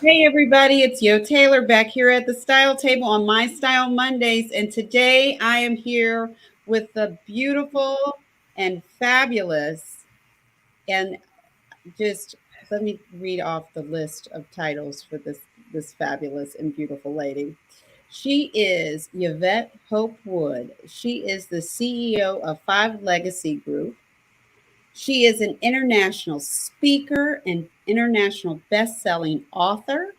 Hey everybody, it's Yo Taylor back here at the Style Table on My Style Mondays, and today I am here with the beautiful and fabulous, and just let me read off the list of titles for this fabulous and beautiful lady. She is Yvette Hope Wood. She is the CEO of Five Legacy Group. She is an international speaker and international best-selling author.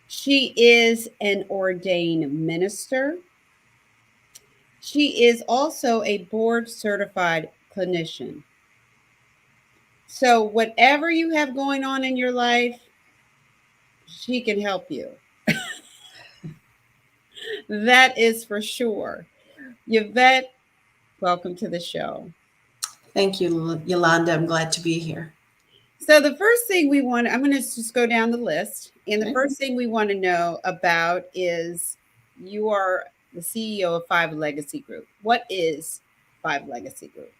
She is an ordained minister. She is also a board certified clinician. So, whatever you have going on in your life, she can help you. That is for sure. Yvette, welcome to the show. Thank you, Yolanda. I'm glad to be here. So, the first thing I'm going to just go down the list. And the Okay. first thing we want to know about is you are the CEO of Five Legacy Group. What is Five Legacy Group?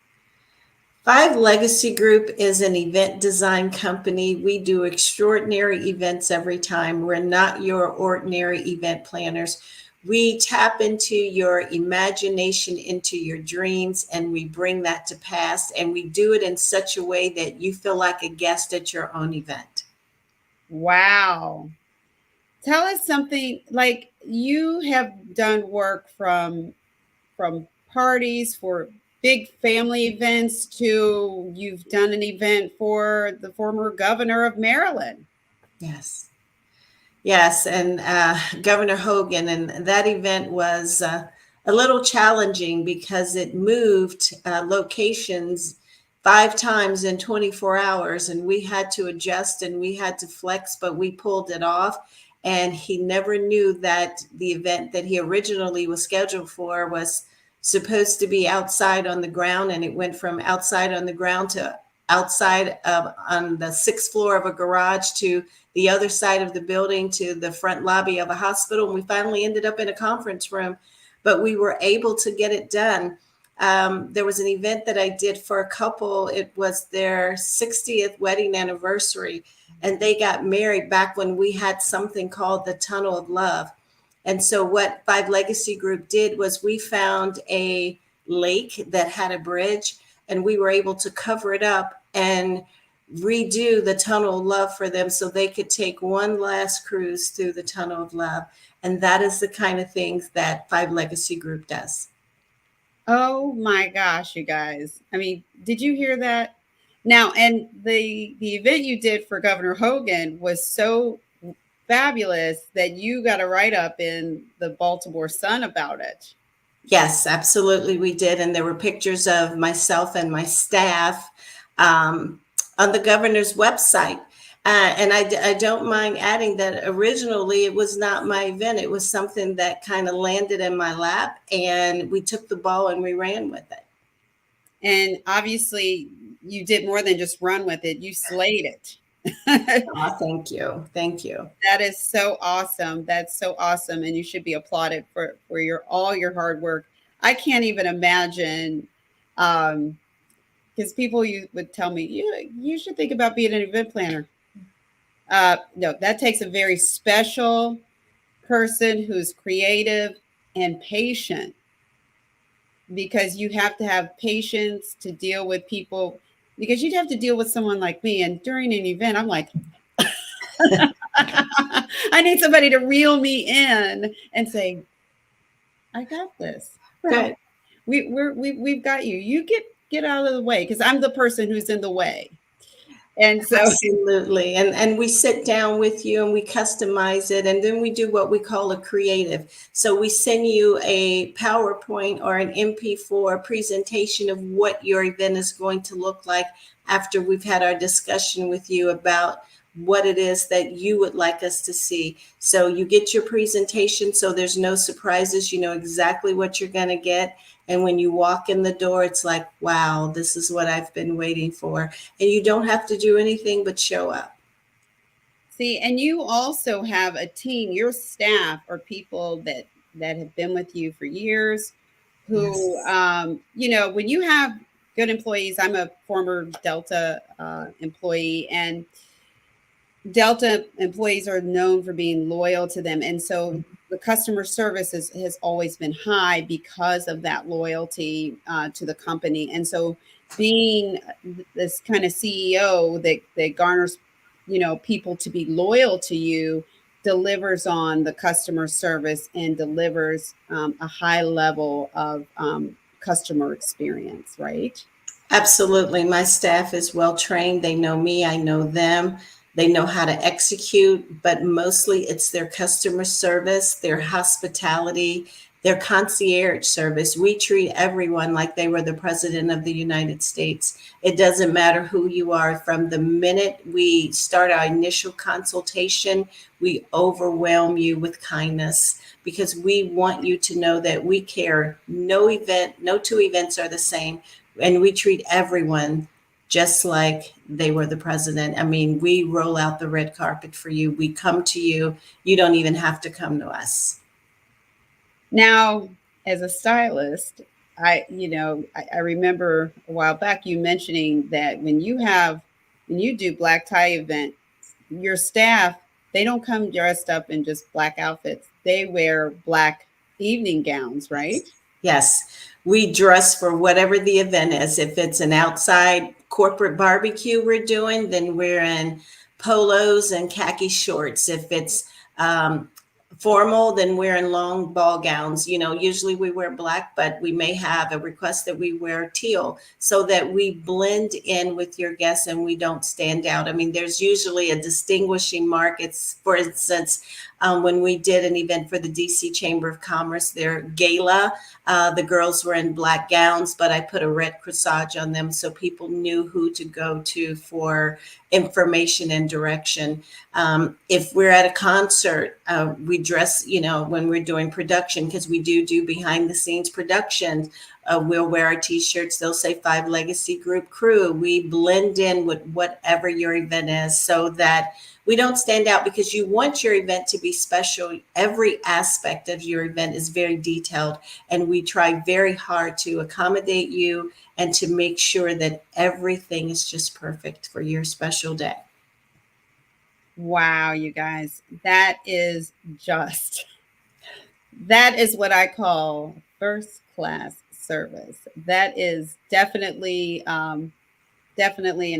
Five Legacy Group is an event design company. We do extraordinary events every time. We're not your ordinary event planners. We tap into your imagination, into your dreams, and we bring that to pass. And we do it in such a way that you feel like a guest at your own event. Wow. Tell us something like you have done work from parties for big family events to you've done an event for the former governor of Maryland. Yes. Yes, and Governor Hogan, and that event was a little challenging because it moved locations 5 times in 24 hours, and we had to adjust and we had to flex, but we pulled it off. And he never knew that the event that he originally was scheduled for was supposed to be outside on the ground, and it went from outside on the ground to outside of on the sixth floor of a garage to the other side of the building to the front lobby of a hospital. And we finally ended up in a conference room, but we were able to get it done. There was an event that I did for a couple. It was their 60th wedding anniversary, and they got married back when we had something called the Tunnel of Love. And so, what Five Legacy Group did was we found a lake that had a bridge, and we were able to cover it up and redo the Tunnel of Love for them so they could take one last cruise through the Tunnel of Love. And that is the kind of things that Five Legacy Group does. Oh my gosh, you guys. I mean, did you hear that? Now, and the event you did for Governor Hogan was so fabulous that you got a write up in the Baltimore Sun about it. Yes, absolutely, we did. And there were pictures of myself and my staff on the governor's website. And I don't mind adding that originally it was not my event. It was something that kind of landed in my lap, and we took the ball and we ran with it. And obviously, you did more than just run with it, you slayed it. Oh, thank you. Thank you. That is so awesome. That's so awesome. And you should be applauded for your all your hard work. I can't even imagine because people you would tell me you should think about being an event planner. No, that takes a very special person who's creative and patient because you have to have patience to deal with people because you'd have to deal with someone like me. And during an event, I'm like, I need somebody to reel me in and say, I got this. Right. We've got you. You get out of the way because I'm the person who's in the way. And so Absolutely. And we sit down with you and we customize it. And then we do what we call a creative. So we send you a PowerPoint or an MP4 presentation of what your event is going to look like after we've had our discussion with you about what it is that you would like us to see. So you get your presentation, so there's no surprises. You know exactly what you're going to get. And when you walk in the door, it's like, wow, this is what I've been waiting for. And you don't have to do anything but show up. see, and you also have a team. Your staff are people that have been with you for years. Who, Yes. when you have good employees, I'm a former Delta employee, and Delta employees are known for being loyal to them. And so the customer service has always been high because of that loyalty to the company. And so being this kind of CEO that garners, people to be loyal to you delivers on the customer service and delivers a high level of customer experience, right? Absolutely. My staff is well trained. They know me, I know them. They know how to execute, but mostly it's their customer service, their hospitality, their concierge service. We treat everyone like they were the president of the United States. It doesn't matter who you are. From the minute we start our initial consultation, we overwhelm you with kindness because we want you to know that we care. No two events are the same, and we treat everyone just like they were the president. I mean, we roll out the red carpet for you. We come to you. You don't even have to come to us. Now, as a stylist, I remember a while back you mentioning that when you do black tie events, your staff, they don't come dressed up in just black outfits. They wear black evening gowns, right? Yes, we dress for whatever the event is. If it's an outside corporate barbecue we're doing, then we're in polos and khaki shorts. If it's formal, then we're in long ball gowns. Usually we wear black, but we may have a request that we wear teal so that we blend in with your guests and we don't stand out. I mean, there's usually a distinguishing mark. It's, for instance, when we did an event for the DC Chamber of Commerce, their gala, the girls were in black gowns, but I put a red corsage on them so people knew who to go to for information and direction. If we're at a concert, we dress, when we're doing production, because we do behind the scenes production. We'll wear our t-shirts. They'll say Five Legacy Group Crew. We blend in with whatever your event is so that we don't stand out, because you want your event to be special. Every aspect of your event is very detailed, and we try very hard to accommodate you and to make sure that everything is just perfect for your special day. Wow, you guys, that is what I call first class service. That is definitely an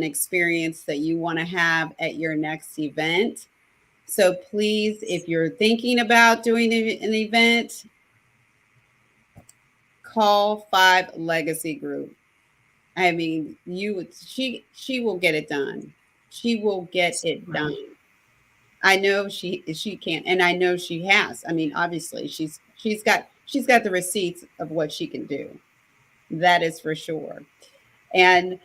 experience that you want to have at your next event. So please, if you're thinking about doing an event, call Five Legacy Group. I mean, she will get it done. She will get it done. Right. I know she can, and I know she has. I mean, obviously, she's got the receipts of what she can do. That is for sure. And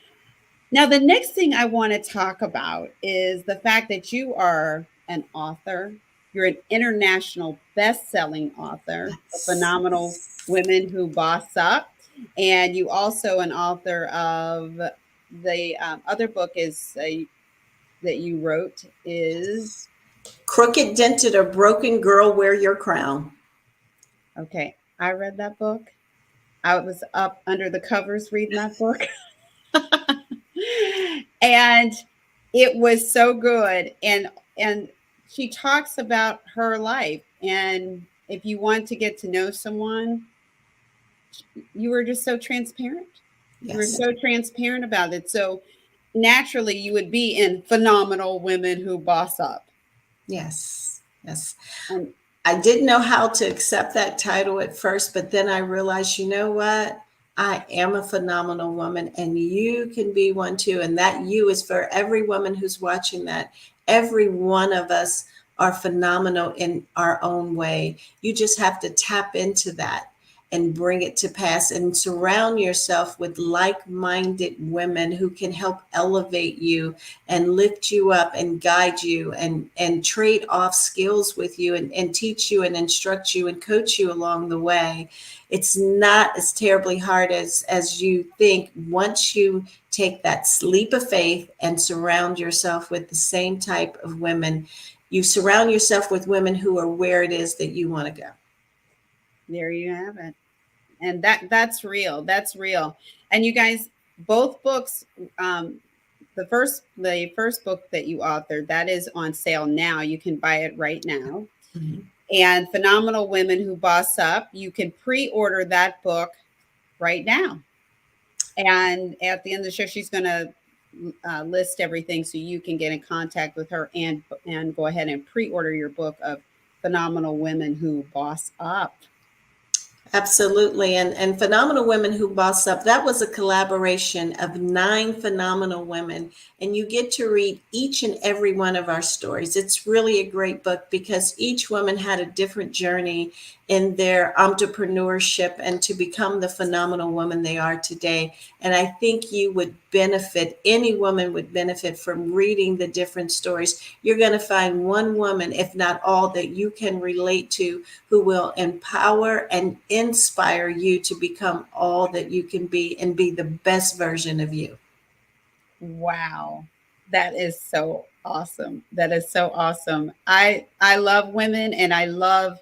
now the next thing I want to talk about is the fact that you are an author. You're an international best-selling author, a Yes. phenomenal women who boss up, and you also an author of the other book is that you wrote is Crooked, dented, or broken girl, wear your crown. okay. I read that book. I was up under the covers reading that book. And it was so good. And she talks about her life. And if you want to get to know someone, you were just so transparent. You were Yes. so transparent about it. So naturally you would be in phenomenal women who boss up. Yes. Yes. And I didn't know how to accept that title at first, but then I realized, you know what? I am a phenomenal woman, and you can be one too. And that you is for every woman who's watching that. Every one of us are phenomenal in our own way. You just have to tap into that and bring it to pass and surround yourself with like-minded women who can help elevate you and lift you up and guide you and trade off skills with you and teach you and instruct you and coach you along the way. It's not as terribly hard as you think once you take that leap of faith and surround yourself with the same type of women. You surround yourself with women who are where it is that you want to go. there you have it. And that's real. That's real. And you guys, both books, um, the first book that you authored, that is on sale now. You can buy it right now. Mhm. And Phenomenal Women Who Boss Up, you can pre-order that book right now. And at the end of the show, she's going to list everything so you can get in contact with her and go ahead and pre-order your book of Phenomenal Women Who Boss Up. Absolutely. And Phenomenal Women Who Boss Up, that was a collaboration of 9 phenomenal women. And you get to read each and every one of our stories. It's really a great book because each woman had a different journey in their entrepreneurship and to become the phenomenal woman they are today. And I think you would benefit, any woman would benefit from reading the different stories. You're going to find one woman, if not all, that you can relate to, who will empower and inspire you to become all that you can be and be the best version of you. Wow. That is so awesome. That is so awesome. I love women, and I love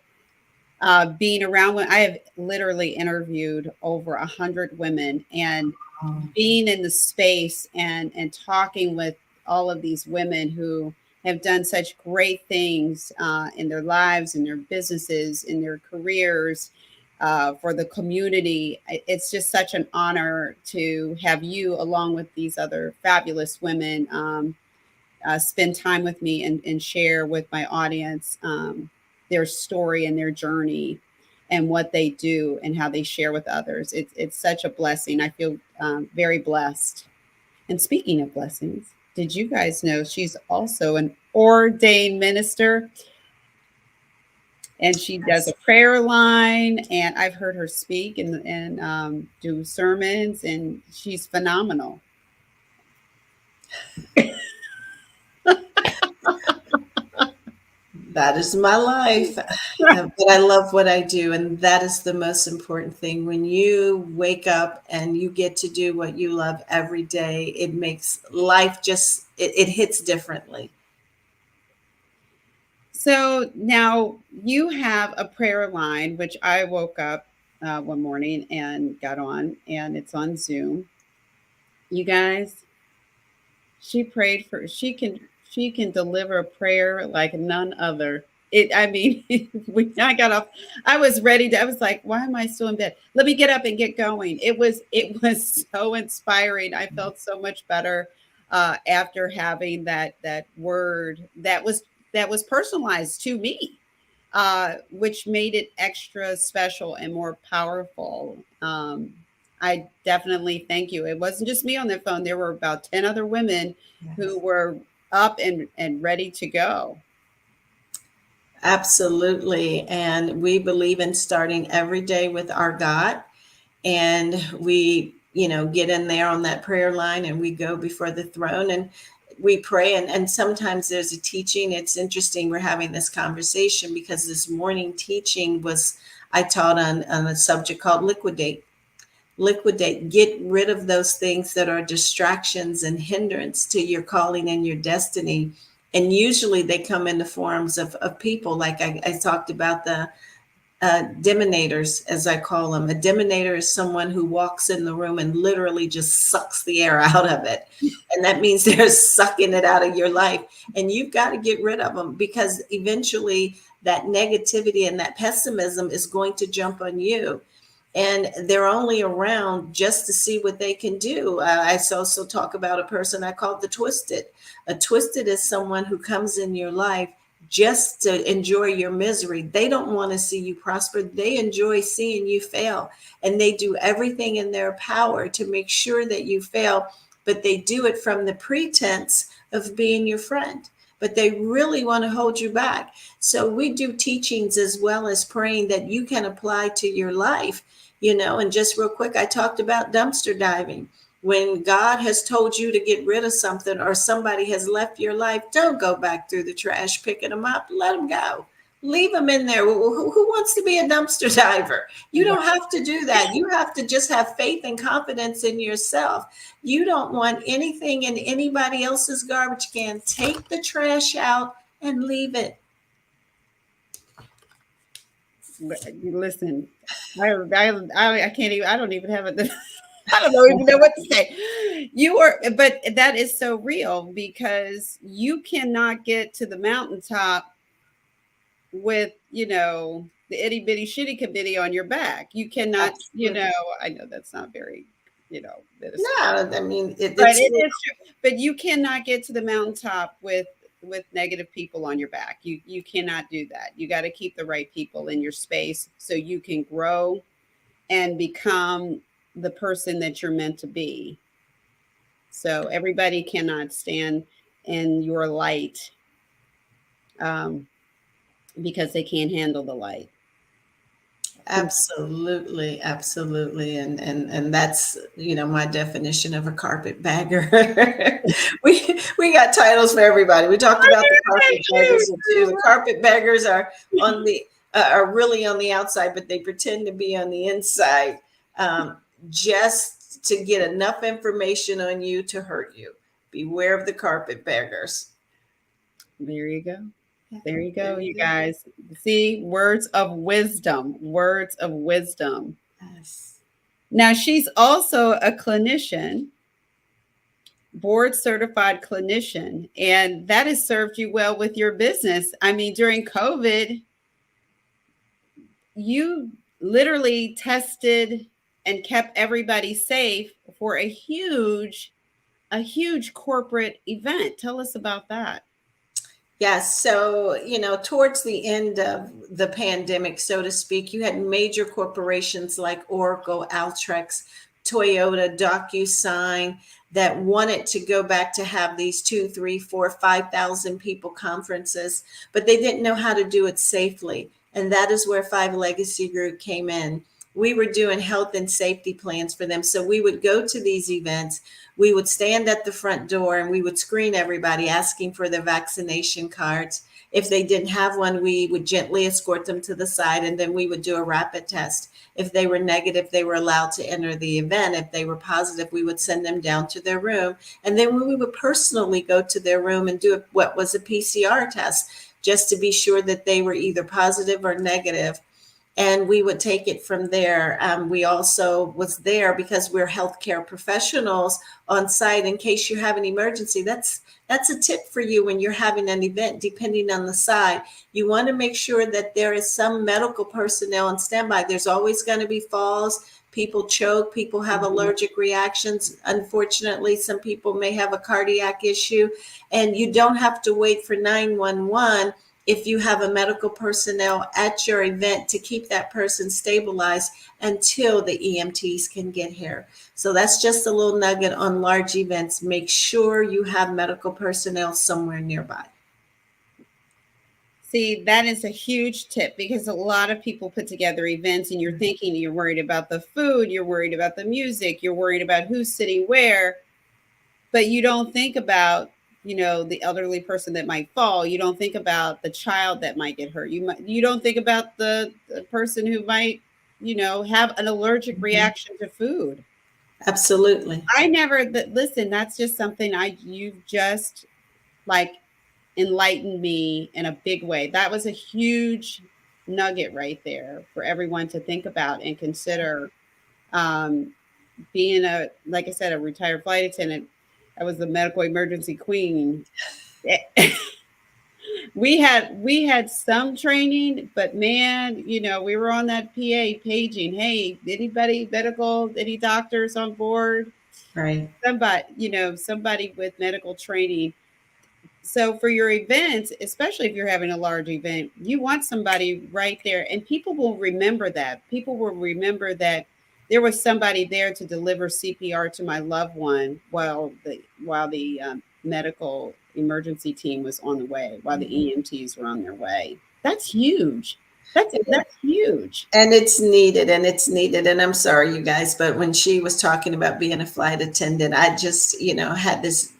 being around women. I have literally interviewed over 100 women, and being in the space and talking with all of these women who have done such great things in their lives, in their businesses, in their careers, for the community. It's just such an honor to have you, along with these other fabulous women, spend time with me and share with my audience their story and their journey and what they do and how they share with others. It's such a blessing. I feel very blessed. And speaking of blessings, did you guys know she's also an ordained minister? And she does a prayer line, and I've heard her speak and do sermons, and she's phenomenal. That is my life. But I love what I do. And that is the most important thing. When you wake up and you get to do what you love every day, it makes life just, it hits differently. So now you have a prayer line, which I woke up one morning and got on, and it's on Zoom. You guys, she can deliver a prayer like none other. I mean, when I got off, I was ready to, I was like, why am I still in bed? Let me get up and get going. It was so inspiring. I felt so much better after having that word that was personalized to me, which made it extra special and more powerful. I definitely thank you. It wasn't just me on the phone. There were about 10 other women who Yes. were up and ready to go. Absolutely. And we believe in starting every day with our God. And we, get in there on that prayer line and we go before the throne and we pray. And sometimes there's a teaching. It's interesting. We're having this conversation because this morning teaching was, I taught on a subject called liquidate, get rid of those things that are distractions and hindrance to your calling and your destiny. And usually they come in the forms of people. Like I talked about the diminators, as I call them. A diminator is someone who walks in the room and literally just sucks the air out of it. And that means they're sucking it out of your life. And you've got to get rid of them because eventually that negativity and that pessimism is going to jump on you. And they're only around just to see what they can do. I also talk about a person I call the twisted. A twisted is someone who comes in your life just to enjoy your misery. They don't want to see you prosper. They enjoy seeing you fail. And they do everything in their power to make sure that you fail, but they do it from the pretense of being your friend. But they really want to hold you back. So we do teachings as well as praying that you can apply to your life, and just real quick, I talked about dumpster diving. When God has told you to get rid of something or somebody has left your life, don't go back through the trash picking them up. Let them go. Leave them in there. Who wants to be a dumpster diver? You don't have to do that. You have to just have faith and confidence in yourself. You don't want anything in anybody else's garbage can. Take the trash out and leave it. Listen, I can't even. I don't even have it. I don't know, even know what to say. You are, but that is so real because you cannot get to the mountaintop with, the itty bitty shitty committee on your back. You cannot, Absolutely. I know that's not very, that is, No, I mean, but it's it is true. But you cannot get to the mountaintop with negative people on your back. You cannot do that. You got to keep the right people in your space so you can grow and become the person that you're meant to be. So everybody cannot stand in your light, um, because they can't handle the light. absolutely, absolutely, and that's my definition of a carpetbagger. We got titles for everybody. We talked about the carpetbaggers too. The carpetbaggers on the are really on the outside, but they pretend to be on the inside, um, just to get enough information on you to hurt you. Beware of the carpetbaggers. There you go. Yeah, There you there go, you you go. guys. See, words of wisdom, words of wisdom. Yes. Now, she's also a clinician, board certified clinician, and that has served you well with your business. I mean, during COVID, you literally tested and kept everybody safe for a huge corporate event. Tell us about that. Yes. So, towards the end of the pandemic, so to speak, you had major corporations like Oracle, Altrex, Toyota, DocuSign that wanted to go back to have these 2, 3, 4, 5,000 people conferences, but they didn't know how to do it safely. And that is where Five Legacy Group came in. We were doing health and safety plans for them. So we would go to these events, we would stand at the front door and we would screen everybody asking for their vaccination cards. If they didn't have one, we would gently escort them to the side and then we would do a rapid test. If they were negative, they were allowed to enter the event. If they were positive, we would send them down to their room. And then we would personally go to their room and do what was a PCR test just to be sure that they were either positive or negative, and we would take it from there. We also was there because we're healthcare professionals on site in case you have an emergency. That's a tip for you when you're having an event, depending on the side. You want to make sure that there is some medical personnel on standby. There's always going to be falls. People choke, people have Mhm. allergic reactions. Unfortunately, some people may have a cardiac issue, and you don't have to wait for 911 if you have a medical personnel at your event to keep that person stabilized until the EMTs can get here. So that's just a little nugget on large events. Make sure you have medical personnel somewhere nearby. See, that is a huge tip because a lot of people put together events and you're thinking you're worried about the food, you're worried about the music, you're worried about who's sitting where, but you don't think about, the elderly person that might fall. You don't think about the child that might get hurt. You don't think about the person who might, have an allergic Mhm. reaction to food. Absolutely. I never listen, that's just something you've just like enlightened me in a big way. That was a huge nugget right there for everyone to think about and consider. Um, Being like I said, a retired flight attendant, I was the medical emergency queen. We had some training, but man, we were on that PA paging. Hey, anybody medical? Any doctors on board? Right. Somebody with medical training. So for your events, especially if you're having a large event, you want somebody right there, and people will remember that. People will remember that there was somebody there to deliver CPR to my loved one while the medical emergency team was on the way, while the Mhm. EMTs were on their way. That's huge. That's huge. And it's needed. And I'm sorry, you guys, but when she was talking about being a flight attendant, I just, had this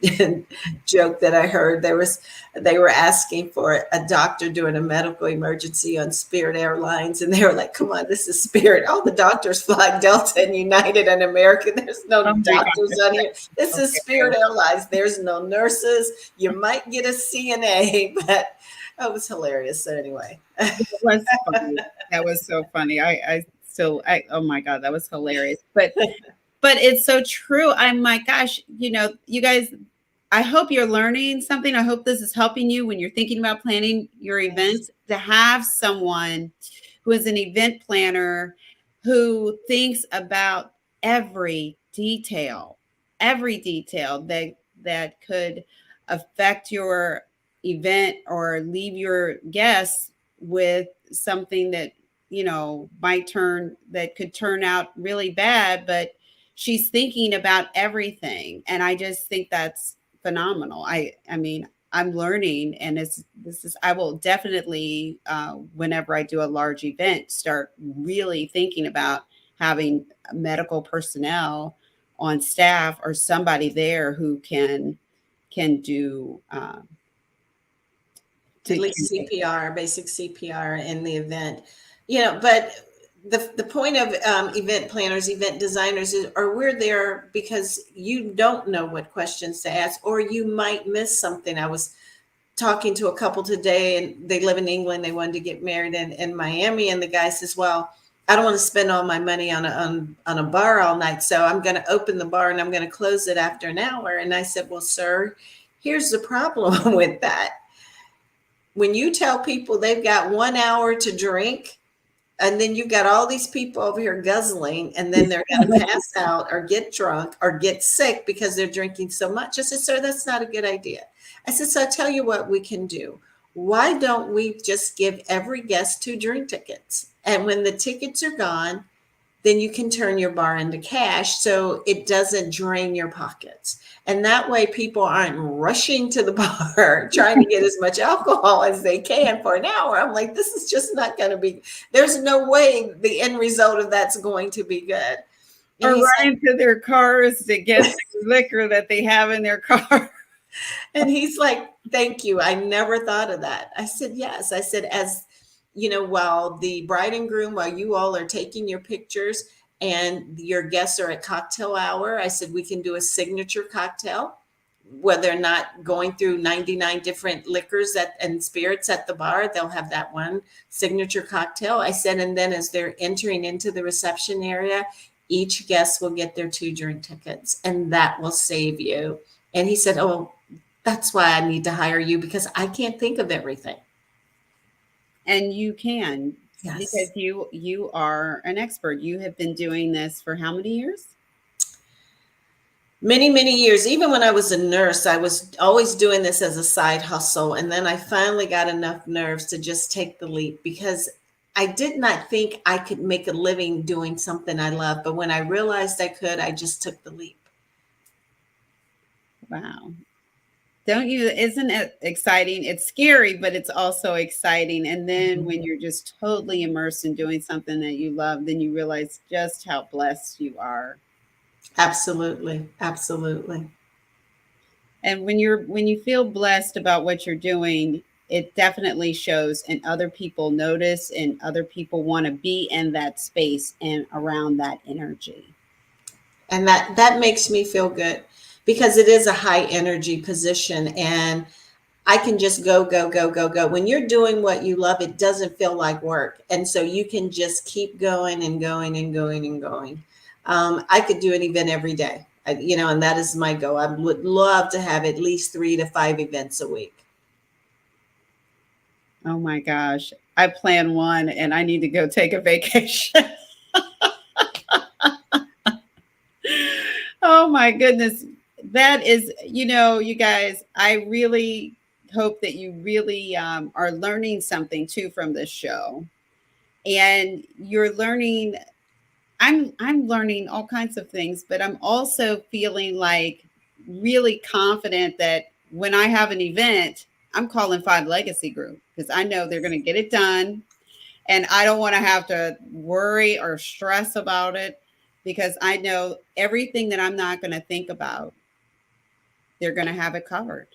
joke that I heard. They were asking for a doctor doing a medical emergency on Spirit Airlines. And they were like, come on, this is Spirit. All the doctors fly Delta and United and American. There's no Oh my doctors on here. This is Spirit God. Airlines. There's no nurses. You might get a CNA, but that was hilarious. So anyway. It was funny. That was so funny. I still, oh my God, that was hilarious. But but it's so true. I'm like, gosh, you guys, I hope you're learning something. I hope this is helping you when you're thinking about planning your Yes. events, to have someone who is an event planner who thinks about every detail that could affect your event or leave your guests with something that that could turn out really bad, but she's thinking about everything, and I just think that's phenomenal. I mean, I'm learning, and this is I will definitely, whenever I do a large event, start really thinking about having medical personnel on staff or somebody there who can do At to least can, CPR, basic CPR in the event. But the point of event planners, event designers are we're there because you don't know what questions to ask, or you might miss something. I was talking to a couple today, and they live in England. They wanted to get married in Miami, and the guy says, "Well, I don't want to spend all my money on a bar all night, so I'm going to open the bar and I'm going to close it after an hour." And I said, "Well, sir, here's the problem with that. When you tell people they've got 1 hour to drink, and then you've got all these people over here guzzling, and then they're going to pass out or get drunk or get sick because they're drinking so much." I said, "Sir, that's not a good idea." I said, "So I tell you what we can do. Why don't we just give every guest 2 drink tickets? And when the tickets are gone, then you can turn your bar into cash so it doesn't drain your pockets. And that way people aren't rushing to the bar trying to get as much alcohol as they can for an hour." I'm like, this is just not going to be, there's no way the end result of that's going to be good. And or he said, running to their cars to get the liquor that they have in their car. and he's like, "Thank you. I never thought of that." I said, "Yes." I said, "As while the bride and groom, while you all are taking your pictures and your guests are at cocktail hour," I said, "we can do a signature cocktail where they're not going through 99 different liquors and spirits at the bar. They'll have that one signature cocktail." I said, "And then as they're entering into the reception area, each guest will get their 2 drink tickets, and that will save you." And he said, "Oh, that's why I need to hire you, because I can't think of everything." And you can, because Yes. you are an expert. You have been doing this for how many years? Many, many years. Even when I was a nurse, I was always doing this as a side hustle. And then I finally got enough nerves to just take the leap, because I did not think I could make a living doing something I love. But when I realized I could, I just took the leap. Wow. Don't you, isn't it exciting? It's scary, but it's also exciting. And then when you're just totally immersed in doing something that you love, then you realize just how blessed you are. Absolutely. Absolutely. And when you feel blessed about what you're doing, it definitely shows, and other people notice, and other people want to be in that space and around that energy. And that makes me feel good, because it is a high energy position, and I can just go, go, go, go, go. When you're doing what you love, it doesn't feel like work. And so you can just keep going and going and going and going. I could do an event every day, and that is my goal. I would love to have at least 3 to 5 events a week. Oh my gosh. I plan one and I need to go take a vacation. Oh my goodness. That is, you guys, I really hope that you really are learning something too from this show. And you're learning, I'm learning all kinds of things, but I'm also feeling like really confident that when I have an event, I'm calling Five Legacy Group because I know they're going to get it done. And I don't want to have to worry or stress about it, because I know everything that I'm not going to think about, they're going to have it covered.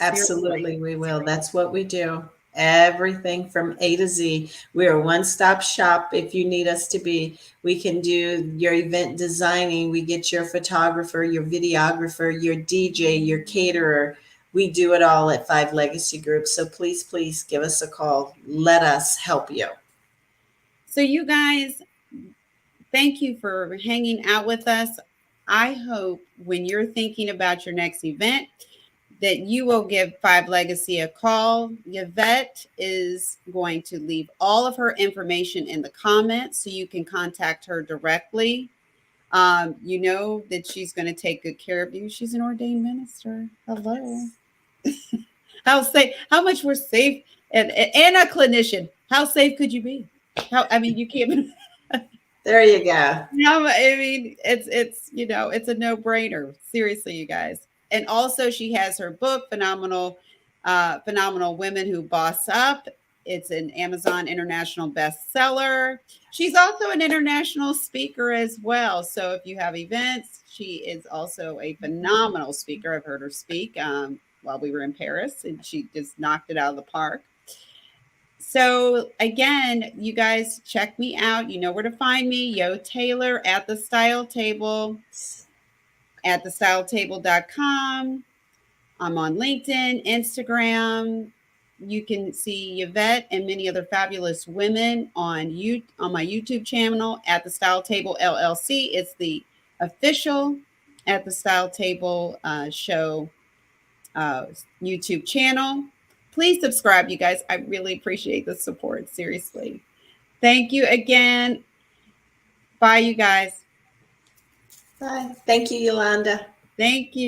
Absolutely, Seriously. we will. That's what we do. Everything from A to Z. We're a one-stop shop if you need us to be. We can do your event designing. We get your photographer, your videographer, your DJ, your caterer. We do it all at Five Legacy Group. So please, please give us a call. Let us help you. So, you guys, thank you for hanging out with us. I hope when you're thinking about your next event that you will give Five Legacy a call. Yvette is going to leave all of her information in the comments so you can contact her directly. You know that she's going to take good care of you. She's an ordained minister. Hello. How safe? How much more safe? And a clinician. How safe could you be? How? I mean, you can't. There you go. No, I mean it's it's a no brainer. Seriously, you guys. And also, she has her book, Phenomenal Women Who Boss Up. It's an Amazon international bestseller. She's also an international speaker as well. So if you have events, she is also a phenomenal speaker. I've heard her speak while we were in Paris, and she just knocked it out of the park. So again, you guys check me out. You know where to find me. Yo Taylor at the Style Table, at thestyletable.com. I'm on LinkedIn, Instagram. You can see Yvette and many other fabulous women on my YouTube channel at the Style Table LLC. It's the official at the Style Table show YouTube channel. Please subscribe, you guys. I really appreciate the support. Seriously. Thank you again. Bye, you guys. Bye. Thank you, Yolanda. Thank you.